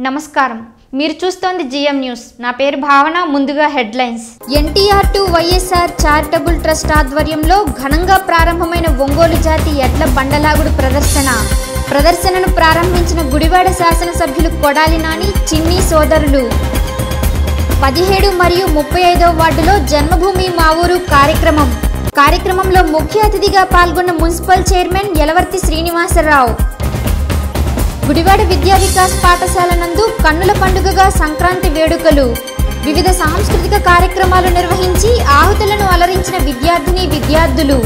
నమస్కారం మీరు చూస్తోంది జిఎం న్యూస్ నా పేరు భావన ముందుగా headlines NTR to YSR charitable trust ఆధ్వర్యంలో ఘనంగా ప్రారంభమైన ఒంగోలు జాతి ఎడ్ల బండలాగుడు ప్రదర్శనను ప్రారంభించిన గుడివాడ శాసనసభ్యులు కొడాలి నాని చిన్ని సోదరులు 17 మరియు 35వ వార్డులో జన్మభూమి మా ఊరు కార్యక్రమంలో ముఖ్య అతిథిగా పాల్గొన్న మున్సిపల్ చైర్మన్ యలవర్తి శ్రీనివాసరావు గుడివాడ విద్యా వికాస్ పాఠశాల నందు కన్నుల పండుగగా సంక్రాంతి వేడుకలు వివిధ సాంస్కృతిక కార్యక్రమాలు నిర్వహించి ఆహుతులను అలరించిన విద్యార్థులు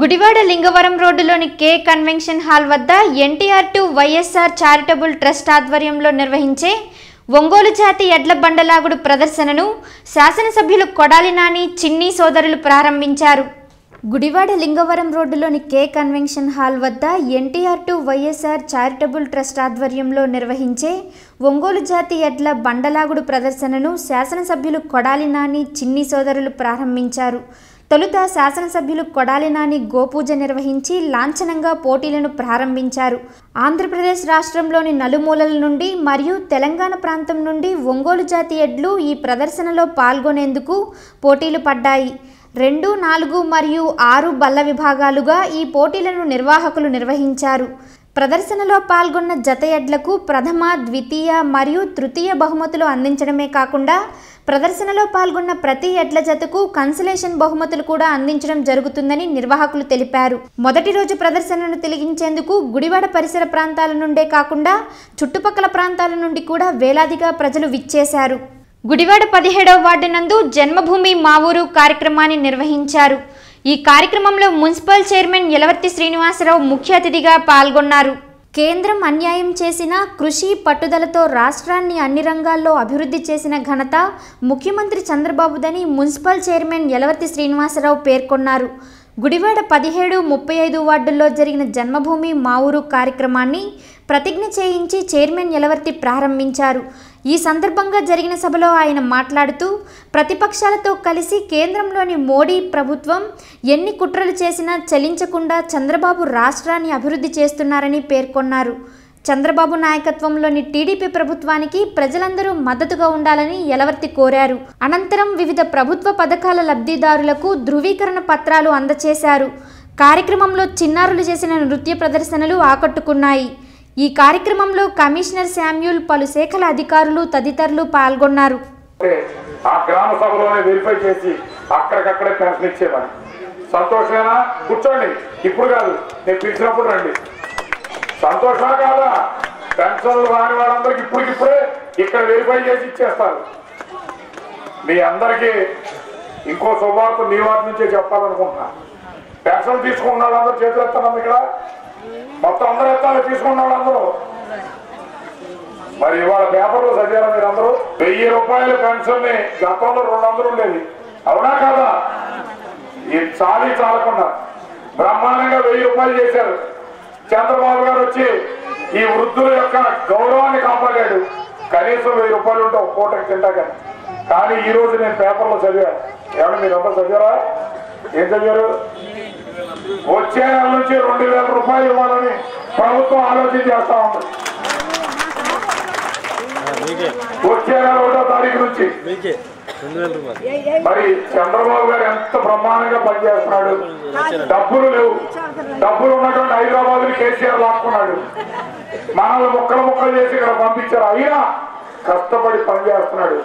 గుడివాడ లింగవరం రోడ్డులోని కే కన్వెన్షన్ హాల్ వద్ద NTR to YSR charitable trust ఆధ్వర్యంలో నిర్వహించే ఒంగోలు జాతి ఎడ్ల బండలాగుడు ప్రదర్శనను శాసనసభ్యులు కొడాలి నాని చిన్ని సోదరులు ప్రారంభించారు. గుడివాడ లింగవరం రోడ్డులోని కే కన్వెన్షన్ హాల్ వద్ద NTR to YSR charitable trust ఆధ్వర్యంలో నిర్వహించే ఒంగోలు జాతి ఎడ్ల బండలాగుడు ప్రదర్శనను శాసనసభ్యులు కొడాలి నాని చిన్ని సోదరులు ప్రారంభించారు. తొలుత శాసనసభ్యులు కొడాలి నాని గోపూజ నిర్వహించి లాంఛనంగా పోటీలను ప్రారంభించారు. ఆంధ్రప్రదేశ్ రాష్ట్రంలోని నలుమూలల నుండి మరియు తెలంగాణ ప్రాంతం నుండి ఒంగోలు జాతి ఎడ్లు ఈ ప్రదర్శనలో పాల్గొనేందుకు పోటీలు పడ్డాయి. 2, 4 మరియు 6 బల్ల విభాగాలుగా ఈ పోటీలను నిర్వాహకులు నిర్వహించారు. ప్రదర్శనలో పాల్గొన్న జత ఎడ్లకు ప్రథమ, ద్వితీయ మరియు తృతీయ బహుమతులు అందించడమే కాకుండా ప్రదర్శనలో పాల్గొన్న ప్రతి ఎడ్ల జతకు కన్సలేషన్ బహుమతులు కూడా అందించడం జరుగుతుందని నిర్వాహకులు తెలిపారు. మొదటి రోజు ప్రదర్శనను తిలకించేందుకు గుడివాడ పరిసర ప్రాంతాల నుండే కాకుండా చుట్టుపక్కల ప్రాంతాల నుండి కూడా వేలాదిగా ప్రజలు విచ్చేశారు. గుడివాడ 17వ వార్డు నందు జన్మభూమి మా ఊరు కార్యక్రమాన్ని నిర్వహించారు. ఈ కార్యక్రమంలో మున్సిపల్ చైర్మన్ యలవర్తి శ్రీనివాసరావు ముఖ్య అతిథిగా పాల్గొన్నారు. కేంద్రం అన్యాయం చేసిన కృషి పట్టుదలతో రాష్ట్రాన్ని అన్ని రంగాల్లో అభివృద్ధి చేసిన ఘనత ముఖ్యమంత్రి చంద్రబాబుదని మున్సిపల్ చైర్మన్ యలవర్తి శ్రీనివాసరావు పేర్కొన్నారు. గుడివాడ 17, 35 వార్డుల్లో జరిగిన జన్మభూమి మా ఊరు కార్యక్రమాన్ని ప్రతిజ్ఞ చేయించి చైర్మన్ యలవర్తి ప్రారంభించారు. ఈ సందర్భంగా జరిగిన సభలో ఆయన మాట్లాడుతూ ప్రతిపక్షాలతో కలిసి కేంద్రంలోని మోడీ ప్రభుత్వం ఎన్ని కుట్రలు చేసినా చలించకుండా చంద్రబాబు రాష్ట్రాన్ని అభివృద్ధి చేస్తున్నారని పేర్కొన్నారు. చంద్రబాబు నాయకత్వంలోని టీడీపీ ప్రభుత్వానికి ప్రజలందరూ మద్దతుగా ఉండాలని యలవర్తి కోరారు. అనంతరం వివిధ ప్రభుత్వ పథకాల లబ్ధిదారులకు ధృవీకరణ పత్రాలు అందజేశారు. కార్యక్రమంలో చిన్నారులు చేసిన నృత్య ప్రదర్శనలు ఆకట్టుకున్నాయి. ఈ కార్యక్రమంలో కమిషనర్ శామ్యూల్, పలు శాఖల అధికారులు తదితరులు పాల్గొన్నారు. ఆ గ్రామ సభలోనే వెరిఫై చేసి అక్కడికక్కడే పెన్షన్ ఇచ్చేవారు. సంతోషమేనా? కూర్చోండి, ఇప్పుడు కాదు, నేను పిలిచినప్పుడు రండి. సంతోషమా కాదా? పెన్షన్లు రాని వాళ్ళందరికి ఇప్పటికిప్పుడే ఇక్కడ వెరిఫై చేసి ఇచ్చేస్తారు. మీ అందరికీ ఇంకో శుభవార్త మీ వారి నుంచే చెప్పాలనుకుంటున్నా. పెన్షన్ తీసుకున్న వాళ్ళందరూ చేతులు ఎత్తాను. ఇక్కడ మొత్తం అందరూ ఎత్తాలి. తీసుకున్న వాళ్ళందరూ మరి ఇవాళ పేపర్లో చదివారా మీరు అందరూ? 1000 రూపాయల పెన్షన్ ని గతంలో 200 ఉండేది. అవునా కాదా? ఈ చాలకుండా బ్రహ్మాండంగా 1000 రూపాయలు చేశారు. చంద్రబాబు గారు వచ్చి ఈ వృద్ధుల యొక్క గౌరవాన్ని కాపాడాడు. కనీసం 1000 రూపాయలు ఉంటే ఒక పూటకి తింటాకని. కానీ ఈ రోజు నేను పేపర్లో చదివాను. ఏమన్నా మీరు అందరూ చదివారా? ఏం చదివారు? వచ్చే నెల నుంచి 2000 రూపాయలు ఇవ్వాలని ప్రభుత్వం ఆలోచన చేస్తా ఉంది. వచ్చే నెల 1వ తారీఖు నుంచి. మరి చంద్రబాబు గారు ఎంత బ్రహ్మాండంగా పనిచేస్తున్నాడు. డబ్బులు లేవు. డబ్బులు ఉన్నటువంటి హైదరాబాద్ ని కేసీఆర్ లాక్కున్నాడు. మనల్ని ముక్కలు చేసి ఇక్కడ పంపించారు. అయినా కష్టపడి పనిచేస్తున్నాడు.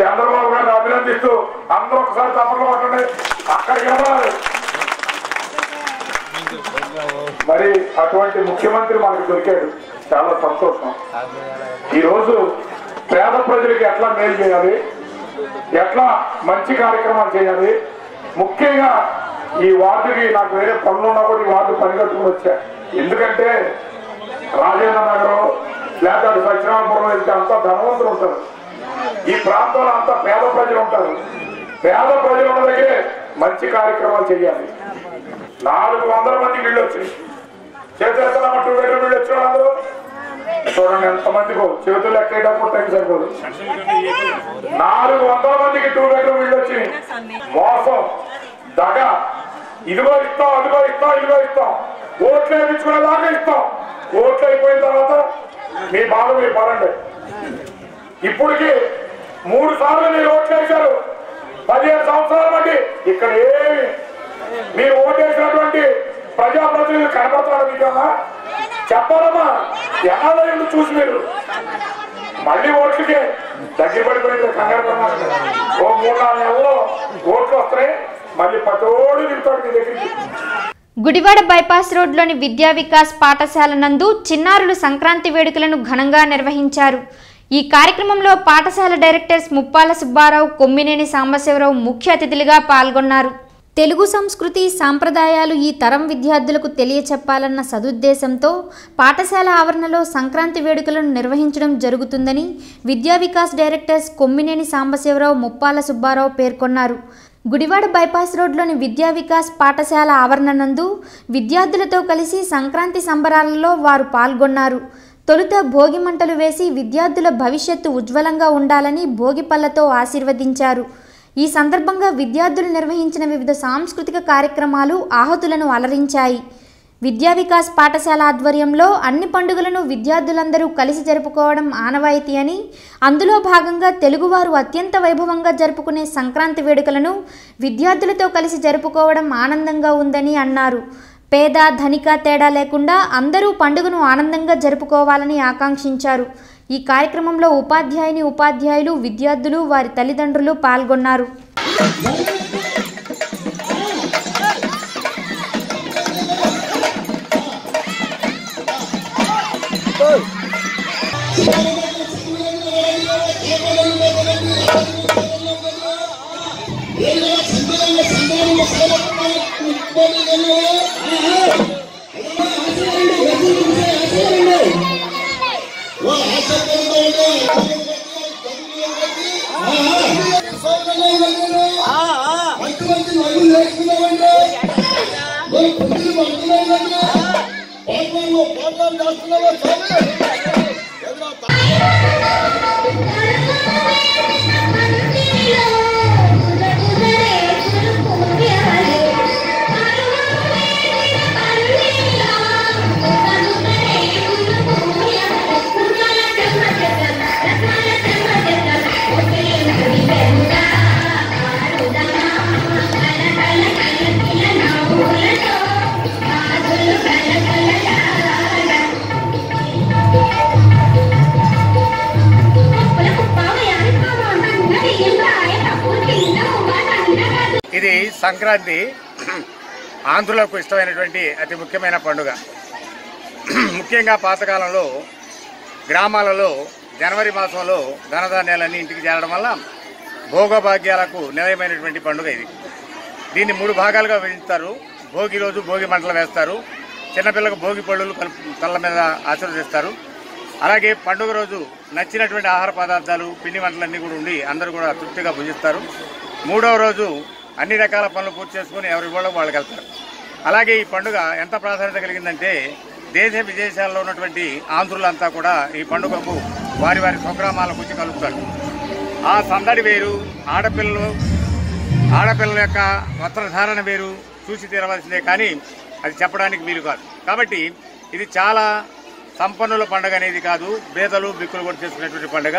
చంద్రబాబు గారిని అభినందిస్తూ అందరూ ఒకసారి తప్పట్లు పట్టండి. అక్కడికి వెళ్ళాలి. మరి అటువంటి ముఖ్యమంత్రి మనకు దొరికాడు. చాలా సంతోషం. ఈరోజు పేద ప్రజలకి ఎట్లా మేలు చేయాలి, ఎట్లా మంచి కార్యక్రమాలు చేయాలి. ముఖ్యంగా ఈ వార్డుకి నాకు వేరే పనులు ఉన్నా కూడా ఈ వార్డు పని కట్టుకుని వచ్చా. ఎందుకంటే రాజేంద్ర నగరం లేదా సత్యనారాయణపురం వెళ్తే అంతా ధనవంతులు ఉంటారు. ఈ ప్రాంతంలో అంతా పేద ప్రజలు ఉంటారు. పేద ప్రజలు ఉన్న దగ్గరే మంచి కార్యక్రమాలు చేయాలి. 400 మందికి ఇళ్ళు వచ్చింది. చేతులు 2 బెడ్రూమ్ ఇళ్ళు వచ్చిన అందరూ చూడండి ఎంతమందికో. చేతులు ఎక్కేటప్పుడు టైం సరిపోదు. 400 మందికి 2 బెడ్రూమ్ ఇళ్ళు వచ్చినాయి. మోసం, దగ, ఇదిగో ఇస్తాం, అదిగో ఇస్తాం, ఇదిగో ఇస్తాం, ఓట్లు వేయించుకునేదాకా ఇస్తాం. ఓట్లు అయిపోయిన తర్వాత మీ బాధ మీరు పడండి. ఇప్పటికి 3 సార్లు మీరు ఓట్లు వేశారు. 15 సంవత్సరాల బట్టి ఇక్కడ ఏమి మీరు ఓటేసినటువంటి ప్రజాప్రతినిధులు కనపడతారు మీకమ్మా? చెప్పాలమ్మా, ఎన్నాళ్ళు చూసి మీరు మళ్ళీ ఓట్లకి దగ్గర పడిపోయింది. కంగారు పడినారు. ఓ 3-4 నెలల్లో ఓట్లు వస్తాయి. మళ్ళీ పతోడు నిలుతాడు మీ దగ్గరికి. గుడివాడ బైపాస్ రోడ్లోని విద్యా వికాస్ పాఠశాల నందు చిన్నారులు సంక్రాంతి వేడుకలను ఘనంగా నిర్వహించారు. ఈ కార్యక్రమంలో పాఠశాల డైరెక్టర్స్ ముప్పాల సుబ్బారావు, కొమ్మినేని సాంబశివరావు ముఖ్య అతిథులుగా పాల్గొన్నారు. తెలుగు సంస్కృతి సాంప్రదాయాలు ఈ తరం విద్యార్థులకు తెలియచెప్పాలన్న సదుద్దేశంతో పాఠశాల ఆవరణలో సంక్రాంతి వేడుకలను నిర్వహించడం జరుగుతుందని విద్యా వికాస్ డైరెక్టర్స్ కొమ్మినేని సాంబశివరావు, ముప్పాల సుబ్బారావు పేర్కొన్నారు. గుడివాడ బైపాస్ రోడ్లోని విద్యా వికాస్ పాఠశాల ఆవరణ నందు విద్యార్థులతో కలిసి సంక్రాంతి సంబరాలలో వారు పాల్గొన్నారు. తొలుత భోగి మంటలు వేసి విద్యార్థుల భవిష్యత్తు ఉజ్వలంగా ఉండాలని భోగి పళ్ళతో ఆశీర్వదించారు. ఈ సందర్భంగా విద్యార్థులు నిర్వహించిన వివిధ సాంస్కృతిక కార్యక్రమాలు ఆహతులను అలరించాయి. విద్యా వికాస్ పాఠశాల ఆధ్వర్యంలో అన్ని పండుగలను విద్యార్థులందరూ కలిసి జరుపుకోవడం ఆనవాయితీ అని, అందులో భాగంగా తెలుగువారు అత్యంత వైభవంగా జరుపుకునే సంక్రాంతి వేడుకలను విద్యార్థులతో కలిసి జరుపుకోవడం ఆనందంగా ఉందని అన్నారు. పేద ధనిక తేడా లేకుండా అందరూ పండుగను ఆనందంగా జరుపుకోవాలని ఆకాంక్షించారు. ఈ కార్యక్రమంలో ఉపాధ్యాయులు, విద్యార్థులు, వారి తల్లిదండ్రులు పాల్గొన్నారు. ఇది సంక్రాంతి ఆంధ్రులకు ఇష్టమైనటువంటి అతి ముఖ్యమైన పండుగ. ముఖ్యంగా పాతకాలంలో గ్రామాలలో జనవరి మాసంలో ధనధాన్యాలన్నీ ఇంటికి చేరడం వల్ల భోగభాగ్యాలకు నిలయమైనటువంటి పండుగ ఇది. దీన్ని 3 భాగాలుగా విభజిస్తారు. భోగి రోజు భోగి మంటలు వేస్తారు. చిన్నపిల్లలకు భోగి పళ్ళు తల్ల మీద ఆశీర్వదిస్తారు. అలాగే పండుగ రోజు నచ్చినటువంటి ఆహార పదార్థాలు, పిండి వంటలన్నీ కూడా ఉండి అందరూ కూడా తృప్తిగా భుజిస్తారు. 3వ రోజు అన్ని రకాల పనులు పూర్తి చేసుకుని ఎవరి ఊళ్ళో వాళ్ళకి వెళ్తారు. అలాగే ఈ పండుగ ఎంత ప్రాధాన్యత కలిగిందంటే దేశ విదేశాల్లో ఉన్నటువంటి ఆంధ్రులంతా కూడా ఈ పండుగకు వారి వారి స్వగ్రామాలకు వచ్చి కలుపుతారు. ఆ సందడి వేరు, ఆడపిల్లల యొక్క వస్త్రధారణ వేరు, చూసి తీరవలసిందే కానీ అది చెప్పడానికి వీలు కాదు. కాబట్టి ఇది చాలా సంపన్నుల పండుగ అనేది కాదు, పేదలు బిక్కులు కూడా చేసుకునేటువంటి పండుగ.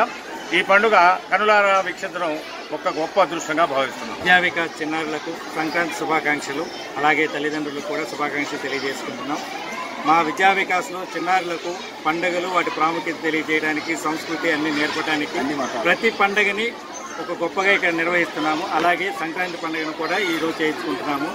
ఈ పండుగ కనులారా వీక్షించడం ఒక గొప్ప అదృష్టంగా భావిస్తున్నాం. విద్యా వికాస్ చిన్నారులకు సంక్రాంతి శుభాకాంక్షలు, అలాగే తల్లిదండ్రులకు కూడా శుభాకాంక్షలు తెలియజేసుకుంటున్నాం. మా విద్యా వికాస్లో చిన్నారులకు పండుగలు, వాటి ప్రాముఖ్యత తెలియజేయడానికి, సంస్కృతి అన్ని నేర్పడానికి ప్రతి పండుగని ఒక గొప్పగా ఇక్కడ నిర్వహిస్తున్నాము. అలాగే సంక్రాంతి పండుగను కూడా ఈరోజు చేయించుకుంటున్నాము.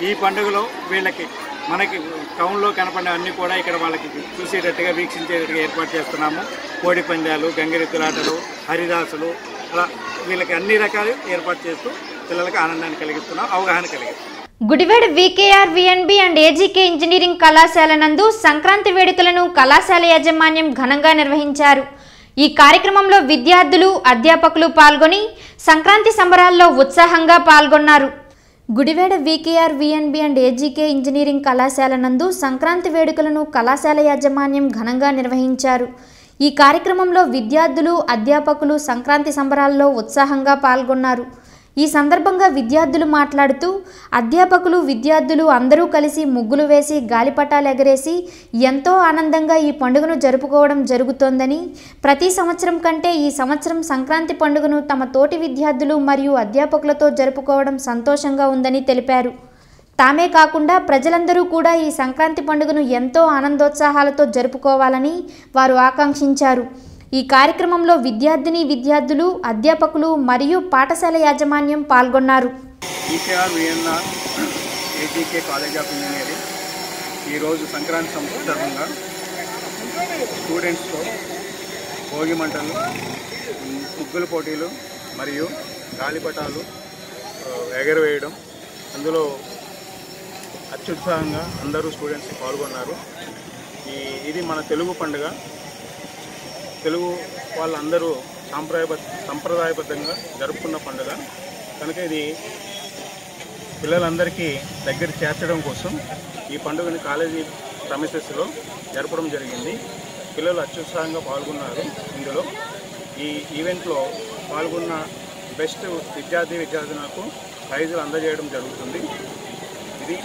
ఈ పండుగలో వీళ్ళకి మనకి టౌన్లో కనపడిన అన్నీ కూడా ఇక్కడ వాళ్ళకి చూసేటట్టుగా, వీక్షించేటట్టుగా ఏర్పాటు చేస్తున్నాము. కోడి పందాలు, గంగిరెద్దులాటలు, హరిదాసులు, అలా వీళ్ళకి అన్ని రకాలు ఏర్పాటు చేస్తూ పిల్లలకు ఆనందాన్ని కలిగిస్తున్నాం, అవగాహన కలిగిస్తున్నాం. Gudivada VKR VNB and AGK engineering కళాశాల నందు సంక్రాంతి వేడుకలను కళాశాల యాజమాన్యం ఘనంగా నిర్వహించారు. ఈ కార్యక్రమంలో విద్యార్థులు, అధ్యాపకులు పాల్గొని సంక్రాంతి సంబరాల్లో ఉత్సాహంగా పాల్గొన్నారు. Gudivada VKR VNB and AGK engineering కళాశాల నందు సంక్రాంతి వేడుకలను కళాశాల యాజమాన్యం ఘనంగా నిర్వహించారు. ఈ కార్యక్రమంలో విద్యార్థులు, అధ్యాపకులు సంక్రాంతి సంబరాల్లో ఉత్సాహంగా పాల్గొన్నారు. ఈ సందర్భంగా విద్యార్థులు మాట్లాడుతూ అధ్యాపకులు విద్యార్థులు అందరూ కలిసి ముగ్గులు వేసి గాలిపటాలు ఎగరేసి ఎంతో ఆనందంగా ఈ పండుగను జరుపుకోవడం జరుగుతోందని, ప్రతి సంవత్సరం కంటే ఈ సంవత్సరం సంక్రాంతి పండుగను తమ తోటి విద్యార్థులు మరియు అధ్యాపకులతో జరుపుకోవడం సంతోషంగా ఉందని తెలిపారు. తామే కాకుండా ప్రజలందరూ కూడా ఈ సంక్రాంతి పండుగను ఎంతో ఆనందోత్సాహాలతో జరుపుకోవాలని వారు ఆకాంక్షించారు. ఈ కార్యక్రమంలో విద్యార్థులు, అధ్యాపకులు మరియు పాఠశాల యాజమాన్యం పాల్గొన్నారు. ఏటీకే కాలేజ్ ఆఫ్ ఇంజనీరింగ్ ఈరోజు సంక్రాంతి సందర్భంగా స్టూడెంట్స్తో భోగి మంటలు, ముగ్గుల పోటీలు మరియు గాలిపటాలు ఎగరవేయడం, అందులో అత్యుత్సాహంగా అందరూ స్టూడెంట్స్ పాల్గొన్నారు. ఇది మన తెలుగు పండుగ. తెలుగు వాళ్ళందరూ సంప్రదాయబద్ధంగా జరుపుకున్న పండుగ కనుక ఇది పిల్లలందరికీ దగ్గర చేర్చడం కోసం ఈ పండుగని కాలేజీ ప్రమిసెస్లో జరపడం జరిగింది. పిల్లలు అత్యుత్సాహంగా పాల్గొన్నారు. ఇందులో ఈ ఈవెంట్లో పాల్గొన్న బెస్ట్ విద్యార్థులకు ప్రైజులు అందజేయడం జరుగుతుంది. ఇది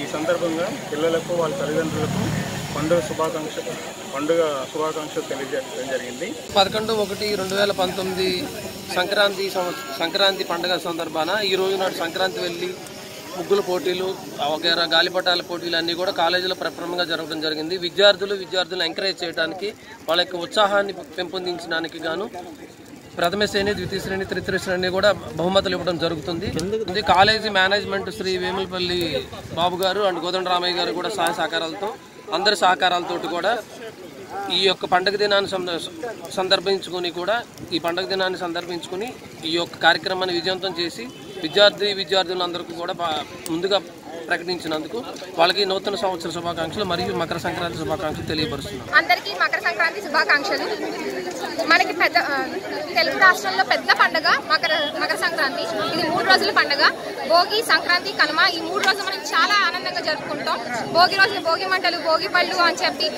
ఈ సందర్భంగా పిల్లలకు వాళ్ళ తల్లిదండ్రులకు పండుగ శుభాకాంక్షలు తెలియజేయడం జరిగింది. 11/1/2019 సంక్రాంతి పండుగ సందర్భాన ఈ రోజు నాడు సంక్రాంతి వెళ్ళి ముగ్గుల పోటీలు, గాలిపటాల పోటీలు అన్నీ కూడా కాలేజీలో ప్రప్రమంగా జరగడం జరిగింది. విద్యార్థులను ఎంకరేజ్ చేయడానికి, వాళ్ళ యొక్క ఉత్సాహాన్ని పెంపొందించడానికి గాను ప్రథమ శ్రేణి, ద్వితీయ శ్రేణి, తృతీయ శ్రేణి కూడా బహుమతులు ఇవ్వడం జరుగుతుంది. కాలేజీ మేనేజ్మెంట్ శ్రీ వేములపల్లి బాబు గారు అండ్ గోదండరామయ్య గారు కూడా సహాయ సహకారాలతో, అందరి సహకారాలతో కూడా ఈ యొక్క పండుగ దినాన్ని సందర్భించుకుని ఈ యొక్క కార్యక్రమాన్ని విజయవంతం చేసి విద్యార్థులందరికీ కూడా ముందుగా ప్రకటించినందుకు వాళ్ళకి నూతన సంవత్సర శుభాకాంక్షలు మరియు మకర సంక్రాంతి శుభాకాంక్షలు తెలియపరుస్తున్నాం. అందరికీ మకర సంక్రాంతి శుభాకాంక్షలు. మనకి తెలుగు రాష్ట్రంలో పెద్ద పండుగ మకర సంక్రాంతి. ఇది 3 రోజుల పండుగ. భోగి, సంక్రాంతి, కనుమ ఈ 3 రోజులు మనం చాలా ఆనందంగా జరుపుకుంటాం. భోగి రోజున భోగి మంటలు, భోగి పళ్ళు అని చెప్పి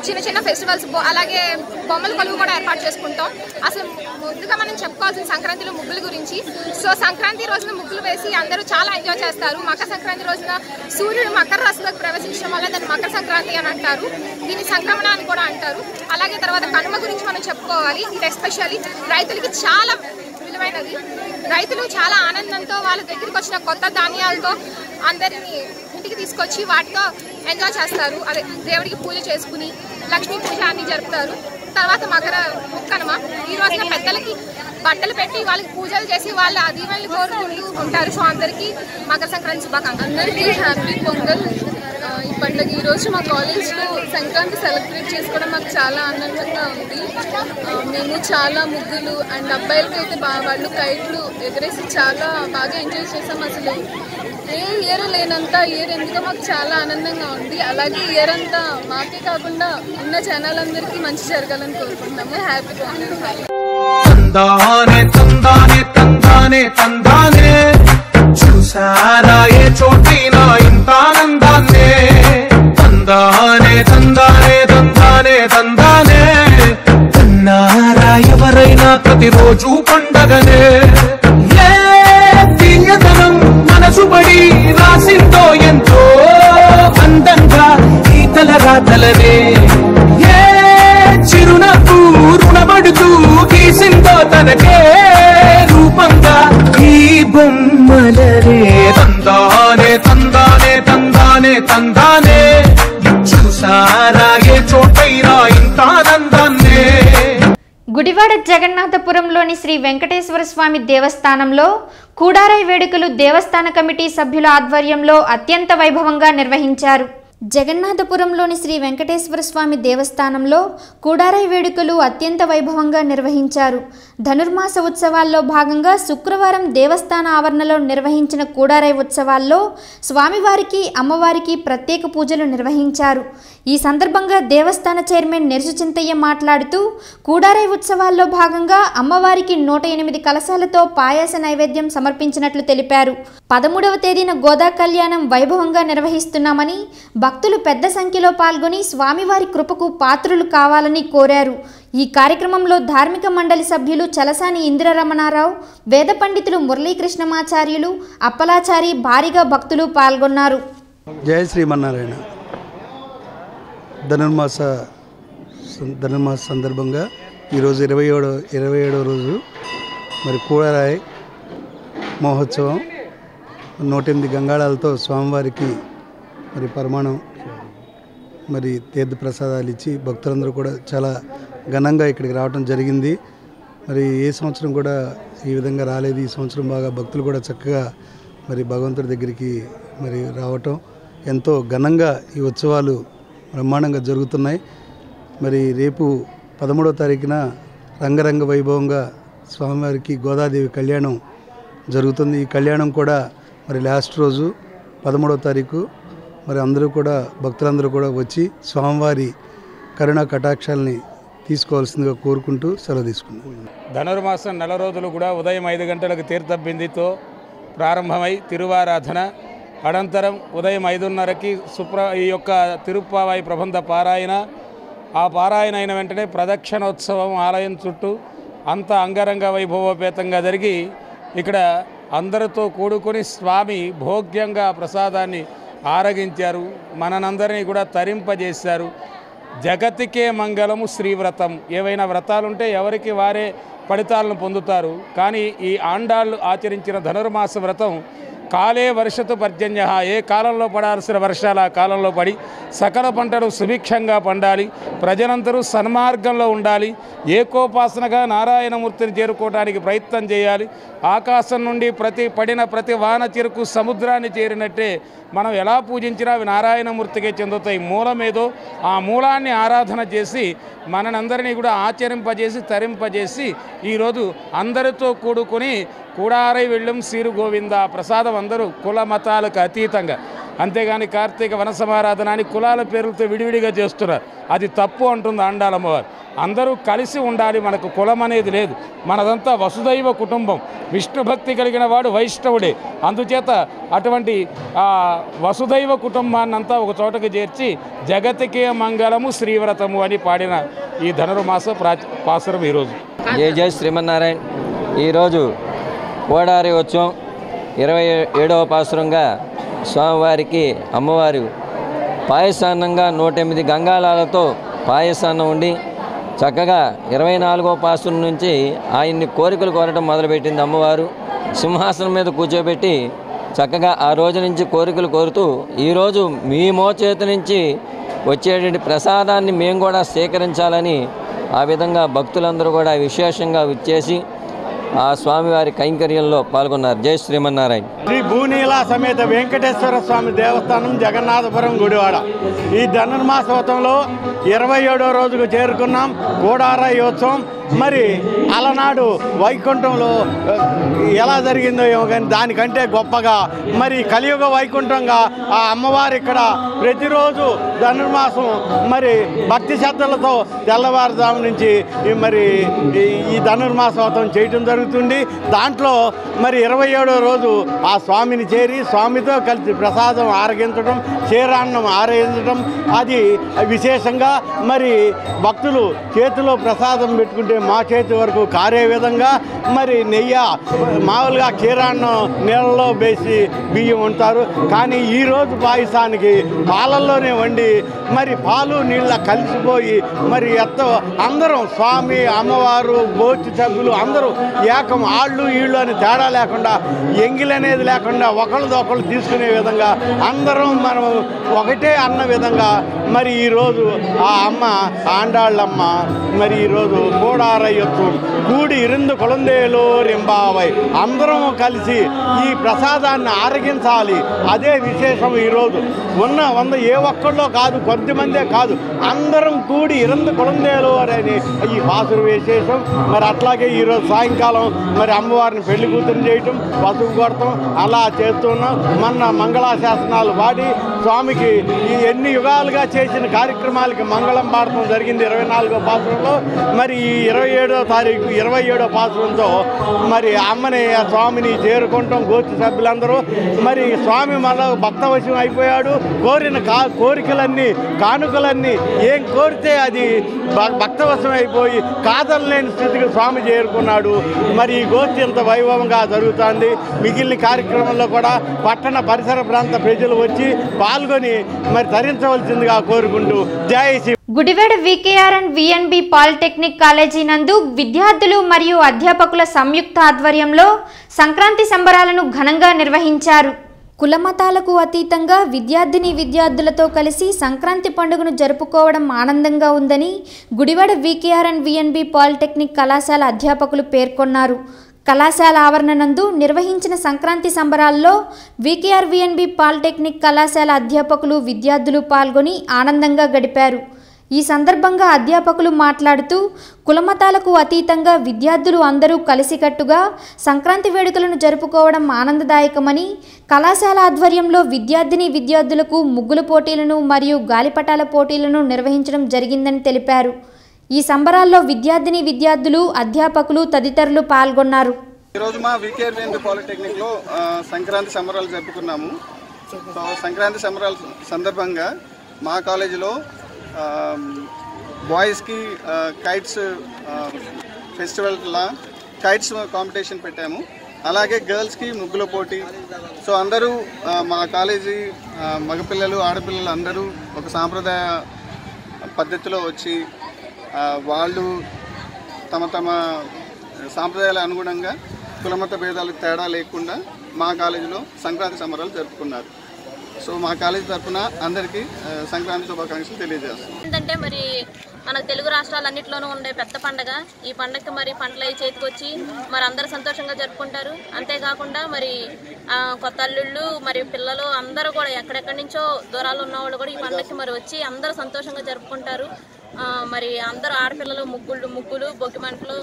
చిన్న ఫెస్టివల్స్, అలాగే బొమ్మల కొలువు కూడా ఏర్పాటు చేసుకుంటాం. అసలు ముందుగా మనం చెప్పుకోవాల్సిన సంక్రాంతిలో ముగ్గుల గురించి. సో సంక్రాంతి రోజున ముగ్గులు వేసి అందరూ చాలా ఎంజాయ్ చేస్తారు. మకర సంక్రాంతి రోజున సూర్యుడు మకర రాశిలోకి ప్రవేశించడం వల్ల దాన్ని మకర సంక్రాంతి అని అంటారు. దీన్ని సంక్రమణ అని కూడా అంటారు. అలాగే తర్వాత కనుమ గురించి మనం చెప్పుకోవాలి. ఇది ఎస్పెషల్లీ రైతులకి చాలా విలువైనది. రైతులు చాలా ఆనందంతో వాళ్ళ దగ్గరికి వచ్చిన కొత్త ధాన్యాలతో అందరినీ ఇంటికి తీసుకొచ్చి వాటితో ఎంజాయ్ చేస్తారు. అదే దేవుడికి పూజ చేసుకుని లక్ష్మీ పూజ అన్ని జరుపుతారు. తర్వాత కనుమ ఈ రోజున పెద్దలకి బట్టలు పెట్టి వాళ్ళకి పూజలు చేసి వాళ్ళ దీవెనలు కోరుకుంటూ ఉంటారు. సో అందరికీ మకర సంక్రాంతి శుభాకాంక్షలు. అందరికీ హ్యాపీ పొంగల్. ఈ పండుగ ఈరోజు మా కాలేజ్లో సంక్రాంతి సెలబ్రేట్ చేసుకోవడం మాకు చాలా ఆనందంగా ఉంది. మేము చాలా ముగ్గులు అండ్ అబ్బాయిలకైతే వాళ్ళు కైట్లు ఎగరేసి చాలా బాగా ఎంజాయ్ చేసాం. అసలు ఏ ఇయర్ లేనంత ఇయర్ ఎందుకో మాకు చాలా ఆనందంగా ఉంది. అలాగే ఇయర్ అంతా మాకే కాకుండా ఉన్న జనాలందరికీ మంచి జరగాలని కోరుకుంటున్నాము. హ్యాపీ పొంగల్. చూసారా ఏ చోటైనా ఇంత ఆనందాన్నే, తందానే అన్నారా ఎవరైనా ప్రతిరోజు పండగనే. ఏ తీయదనం మనసుబడి రాసిందో ఎంతో అందంగా ఈ తలరాతలనే. ఏ చిరునవ్వు రుణపడుతూ గీసిందో తనకే రూపంగా ఈ బొమ్మలనే. తందానే చూసారా ఏ చోటైనా ఇంత ఆనందాన్నే. గుడివాడ జగన్నాథపురంలోని శ్రీ వెంకటేశ్వర స్వామి దేవస్థానంలో కూడారై వేడుకలు దేవస్థాన కమిటీ సభ్యుల ఆధ్వర్యంలో అత్యంత వైభవంగా నిర్వహించారు. జగన్నాథపురంలోని శ్రీ వెంకటేశ్వర స్వామి దేవస్థానంలో కూడారై వేడుకలు అత్యంత వైభవంగా నిర్వహించారు. ధనుర్మాస ఉత్సవాల్లో భాగంగా శుక్రవారం దేవస్థాన ఆవరణలో నిర్వహించిన కూడారై ఉత్సవాల్లో స్వామివారికి, అమ్మవారికి ప్రత్యేక పూజలు నిర్వహించారు. ఈ సందర్భంగా దేవస్థాన చైర్మన్ నెర్సు చింతయ్య మాట్లాడుతూ కూడారై ఉత్సవాల్లో భాగంగా అమ్మవారికి 108 కలశాలతో పాయాస నైవేద్యం సమర్పించినట్లు తెలిపారు. 13వ తేదీన గోదా కళ్యాణం వైభవంగా నిర్వహిస్తున్నామని, భక్తులు పెద్ద సంఖ్యలో పాల్గొని స్వామివారి కృపకు పాత్రులు కావాలని కోరారు. ఈ కార్యక్రమంలో ధార్మిక మండలి సభ్యులు చలసాని ఇంద్రరమణారావు, వేద పండితులు మురళీకృష్ణమాచార్యులు, అప్పలాచారి భారీగా భక్తులు పాల్గొన్నారు. జయ శ్రీమన్నారాయణ. ధనుర్మాస సందర్భంగా ఈరోజు 27వ రోజు మరి కూడరాయి మహోత్సవం 108 గంగాళాలతో స్వామివారికి మరి పరిమాణం మరి తీర్థ ప్రసాదాలు ఇచ్చి భక్తులందరూ కూడా చాలా ఘనంగా ఇక్కడికి రావడం జరిగింది. మరి ఏ సంవత్సరం కూడా ఈ విధంగా రాలేదు. ఈ సంవత్సరం బాగా భక్తులు కూడా చక్కగా మరి భగవంతుడి దగ్గరికి మరి రావటం ఎంతో ఘనంగా ఈ ఉత్సవాలు బ్రహ్మాండంగా జరుగుతున్నాయి. మరి రేపు 13వ తారీఖున రంగరంగ వైభవంగా స్వామివారికి గోదాదేవి కళ్యాణం జరుగుతుంది. ఈ కళ్యాణం కూడా మరి లాస్ట్ రోజు 13వ తారీఖు మరి అందరూ కూడా భక్తులందరూ కూడా వచ్చి స్వామివారి కరుణా కటాక్షాలని తీసుకోవాల్సిందిగా కోరుకుంటూ సెలవు తీసుకున్నాం. ధనుర్మాసం నెల రోజులు కూడా ఉదయం 5 గంటలకు తీర్థబిందితో ప్రారంభమై తిరువారాధన, అనంతరం ఉదయం 5:30కి ఈ యొక్క తిరుప్పావాయి ప్రబంధ పారాయణ. ఆ పారాయణ అయిన వెంటనే ప్రదక్షిణోత్సవం ఆలయం చుట్టూ అంతా అంగరంగ వైభవోపేతంగా జరిగి ఇక్కడ అందరితో కూడుకొని స్వామి భోగ్యంగా ప్రసాదాన్ని ఆరగించారు. మనందరినీ కూడా తరింపజేశారు. జగతికే మంగళము శ్రీవ్రతం. ఏవైనా వ్రతాలుంటే ఎవరికి వారే ఫలితాలను పొందుతారు. కానీ ఈ ఆండాళ్ళు ఆచరించిన ధనుర్మాస వ్రతం కాలే వర్షతు పర్జన్య, ఏ కాలంలో పడాల్సిన వర్షాలు ఆ కాలంలో పడి సకల పంటలు సుభిక్షంగా పండాలి, ప్రజలందరూ సన్మార్గంలో ఉండాలి, ఏకోపాసనగా నారాయణమూర్తిని చేరుకోవడానికి ప్రయత్నం చేయాలి. ఆకాశం నుండి పడిన ప్రతి వాన చెరుకు సముద్రాన్ని చేరినట్టే మనం ఎలా పూజించినా అవి నారాయణమూర్తికే చెందుతాయి. మూలమేదో ఆ మూలాన్ని ఆరాధన చేసి మనందరినీ కూడా ఆచరింపజేసి తరింపజేసి ఈరోజు అందరితో కూడుకొని కూడారై వెళ్ళం సీరు గోవింద ప్రసాదం అందరూ కుల మతాలకు అతీతంగా. అంతేగాని కార్తీక వన సమారాధన అని కులాల పేర్లతో విడివిడిగా చేస్తున్నారు. అది తప్పు అంటుంది ఆండాళమ్మవారు. అందరూ కలిసి ఉండాలి. మనకు కులం అనేది లేదు. మనదంతా వసుదైవ కుటుంబం. విష్ణు భక్తి కలిగిన వాడు వైష్ణవుడే. అందుచేత అటువంటి వసుదైవ కుటుంబాన్నంతా ఒక చోటకు చేర్చి జగతికే మంగళము శ్రీవ్రతము అని పాడిన ఈ ధనుర్మాస పాసురం ఈరోజు. జయ శ్రీమన్నారాయణ. ఈరోజు కోడారి ఉత్సవం 27వ పాసురంగా స్వామివారికి అమ్మవారు పాయసాన్నంగా 108 గంగాళాలతో పాయసాన్నం ఉండి చక్కగా 24వ పాసురం నుంచి ఆయన్ని కోరికలు కోరటం మొదలుపెట్టింది అమ్మవారు. సింహాసనం మీద కూర్చోబెట్టి చక్కగా ఆ రోజు నుంచి కోరికలు కోరుతూ ఈరోజు మీ మోచేతి నుంచి వచ్చేటువంటి ప్రసాదాన్ని మేము కూడా స్వీకరించాలని ఆ విధంగా భక్తులందరూ కూడా విశేషంగా వచ్చేసి ఆ స్వామివారి కైంకర్యంలో పాల్గొన్నారు. జై శ్రీమన్నారాయణ. శ్రీ భూనీలా సమేత వెంకటేశ్వర స్వామి దేవస్థానం, జగన్నాథపురం, గుడివాడ. ఈ ధనుర్మాసోత్సవంలో 27వ రోజుకు చేరుకున్నాం. కోడారాయి ఉత్సవం మరి అలనాడు వైకుంఠంలో ఎలా జరిగిందో ఏమో కానీ దానికంటే గొప్పగా మరి కలియుగ వైకుంఠంగా ఆ అమ్మవారు ఇక్కడ ప్రతిరోజు ధనుర్మాసం మరి భక్తి శ్రద్ధలతో తెల్లవారుజాము నుంచి మరి ఈ ధనుర్మాసోత్సవం చేయటం జరుగుతుంది. దాంట్లో మరి 27వ రోజు ఆ స్వామిని చేరి స్వామితో కలిసి ప్రసాదం ఆరగించడం, క్షీరాన్నం ఆరగించడం అది విశేషంగా మరి భక్తులు చేతిలో ప్రసాదం పెట్టుకుంటే మా చేతి వరకు కారే విధంగా మరి నెయ్యి మామూలుగా క్షీరాన్నం నీళ్ళలో వేసి బియ్యం ఉంటారు. కానీ ఈరోజు పాయసానికి పాలల్లోనే వండి మరి పాలు నీళ్ళ కలిసిపోయి మరి అందరం స్వామి, అమ్మవారు, బోచి సభ్యులు అందరూ ఏకం ఆళ్ళు ఈళ్ళు అని తేడా లేకుండా ఎంగిల్ అనేది లేకుండా ఒకళ్ళదొకళ్ళు తీసుకునే విధంగా అందరం మనం ఒకటే అన్న విధంగా మరి ఈరోజు ఆ అమ్మ ఆండాళ్ళమ్మ మరి ఈరోజు కోడారయ్యొత్వం కూడి ఇరిందు కొలందేలో రింబావై అందరం కలిసి ఈ ప్రసాదాన్ని ఆరగించాలి. అదే విశేషం. ఈరోజు ఉన్న 100 ఏ ఒక్కళ్ళో కాదు, కొద్దిమందే కాదు, అందరం కూడి ఇరిందు కొలందేలో అని ఈ పాసురు విశేషం. మరి అట్లాగే ఈరోజు సాయంకాలం మరి అమ్మవారిని పెళ్లి కూతురు చేయటం, పసుపు కొడతాం అలా చేస్తున్నాం. మొన్న మంగళాశాసనాలు పాడి స్వామికి ఈ ఎన్ని యుగాలుగా చేసిన కార్యక్రమాలకి మంగళం పాడటం జరిగింది 24వ పాసురంలో. మరి ఈ 27వ తారీఖు 27వ పాత్రంతో మరి అమ్మని స్వామిని చేరుకుంటాం. గోష్ఠి సభ్యులందరూ మరి స్వామి మన భక్తవశం అయిపోయాడు. కోరిన కోరికలన్నీ కానుకలన్నీ ఏం కోరితే అది భక్తవశం అయిపోయి కాదనలేని స్థితికి స్వామి చేరుకున్నాడు. మరి ఈ గోష్ఠి ఇంత వైభవంగా జరుగుతుంది. మిగిలిన కార్యక్రమంలో కూడా పట్టణ పరిసర ప్రాంత ప్రజలు వచ్చి పాల్గొని మరి తరించవలసిందిగా కోరుకుంటూ జై Shri. Gudivada VKR and VNB polytechnic college నందు విద్యార్థులు మరియు అధ్యాపకుల సంయుక్త ఆధ్వర్యంలో సంక్రాంతి సంబరాలను ఘనంగా నిర్వహించారు. కులమతాలకు అతీతంగా విద్యార్థులతో కలిసి సంక్రాంతి పండుగను జరుపుకోవడం ఆనందంగా ఉందని Gudivada VKR and VNB polytechnic కళాశాల అధ్యాపకులు పేర్కొన్నారు. కళాశాల ఆవరణ నందు నిర్వహించిన సంక్రాంతి సంబరాల్లో వికేఆర్ విఎన్బి పాలిటెక్నిక్ కళాశాల అధ్యాపకులు విద్యార్థులు పాల్గొని ఆనందంగా గడిపారు. ఈ సందర్భంగా అధ్యాపకులు మాట్లాడుతూ కులమతాలకు అతీతంగా విద్యార్థులు అందరూ కలిసికట్టుగా సంక్రాంతి వేడుకలను జరుపుకోవడం ఆనందదాయకమని, కళాశాల ఆధ్వర్యంలో విద్యార్థులకు ముగ్గుల పోటీలను మరియు గాలిపటాల పోటీలను నిర్వహించడం జరిగిందని తెలిపారు. ఈ సంబరాల్లో విద్యార్థులు అధ్యాపకులు తదితరులు పాల్గొన్నారు. ఈరోజు మా వికేఆర్ విఎన్బి పాలిటెక్నిక్లో సంక్రాంతి సంబరాలు జరుపుకున్నాము. సంక్రాంతి సంబరాల సందర్భంగా మా కాలేజీలో బాయ్స్కి కైట్స్ ఫెస్టివల్లా కైట్స్ కాంపిటీషన్ పెట్టాము. అలాగే గర్ల్స్కి ముగ్గుల పోటీ. సో అందరూ మా కాలేజీ మగపిల్లలు ఆడపిల్లలు అందరూ ఒక సాంప్రదాయ పద్ధతిలో వచ్చి వాళ్ళు తమ సాంప్రదాయాల అనుగుణంగా కులమత భేదాలకు తేడా లేకుండా మా కాలేజీలో సంక్రాంతి సంబరాలు జరుపుకున్నారు. సో మా కాలేజీ తరఫున అందరికీ సంక్రాంతి శుభాకాంక్షలు తెలియజేస్తున్నాం. ఏంటంటే మరి మన తెలుగు రాష్ట్రాలన్నింటిలోనూ ఉండే పెద్ద పండగ. ఈ పండగకి మరి పంటలు అవి చేతికొచ్చి మరి అందరూ సంతోషంగా జరుపుకుంటారు. అంతేకాకుండా మరి కొత్త అల్లుళ్ళు మరి పిల్లలు అందరూ కూడా ఎక్కడెక్కడి నుంచో దూరాలు ఉన్నవాళ్ళు కూడా ఈ పండగకి మరి వచ్చి అందరూ సంతోషంగా జరుపుకుంటారు. మరి అందరూ ఆడపిల్లలు ముగ్గులు బొగ్గిమంటలు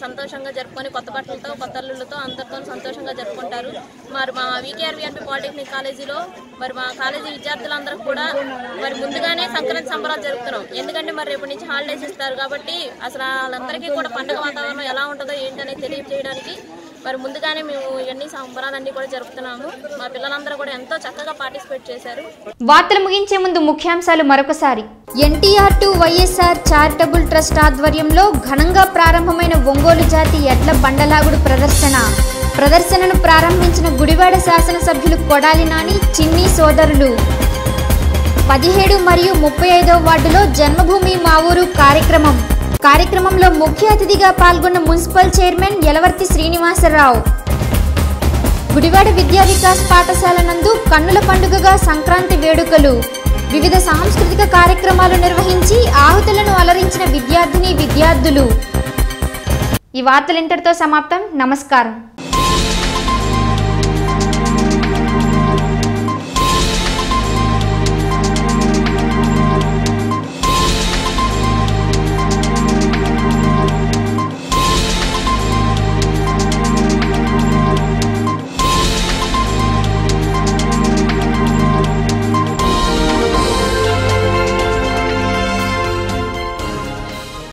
సంతోషంగా జరుపుకొని కొత్త బట్టలతో కొత్త అల్లుళ్ళతో అందరితో సంతోషంగా జరుపుకుంటారు. మరి మా వికేఆర్ విఎన్బి పాలిటెక్నిక్ కాలేజీలో మరి మా కాలేజీ విద్యార్థులందరూ కూడా మరి ముందుగానే సంక్రాంతి సంబరాలు జరుపుతున్నాం. ఎందుకంటే మరి రేపటి నుంచి హాలిడేస్ ఇస్తారు కాబట్టి అసలు వాళ్ళందరికీ కూడా పండుగ వాతావరణం ఎలా ఉంటుందో ఏంటనేది తెలియజేయడానికి మరి ముందుగానే మేము ఇవన్నీ సంబరాలన్నీ కూడా జరుపుతున్నాము. మా పిల్లలందరూ కూడా ఎంతో చక్కగా పార్టిసిపేట్ చేశారు. వార్తలు ముగించే ముందు ముఖ్యాంశాలు మరొకసారి. NTR to YSR charitable trust ఆధ్వర్యంలో ఘనంగా ప్రారంభమైన ఒంగోలు జాతి ఎడ్ల బండలాగుడు ప్రదర్శనను ప్రారంభించిన గుడివాడ శాసనసభ్యులు కొడాలి నాని, చిన్ని సోదరులు. 17 మరియు 35వ వార్డులో జన్మభూమి మా ఊరు కార్యక్రమంలో ముఖ్య అతిథిగా పాల్గొన్న మున్సిపల్ చైర్మన్ యలవర్తి శ్రీనివాసరావు. గుడివాడ విద్యా వికాస్ పాఠశాల నందు కన్నుల పండుగగా సంక్రాంతి వేడుకలు. వివిధ సాంస్కృతిక కార్యక్రమాలు నిర్వహించి ఆహుతులను అలరించిన విద్యార్థులు. ఈ వార్తలు ఇంతటితో సమాప్తం. నమస్కారం.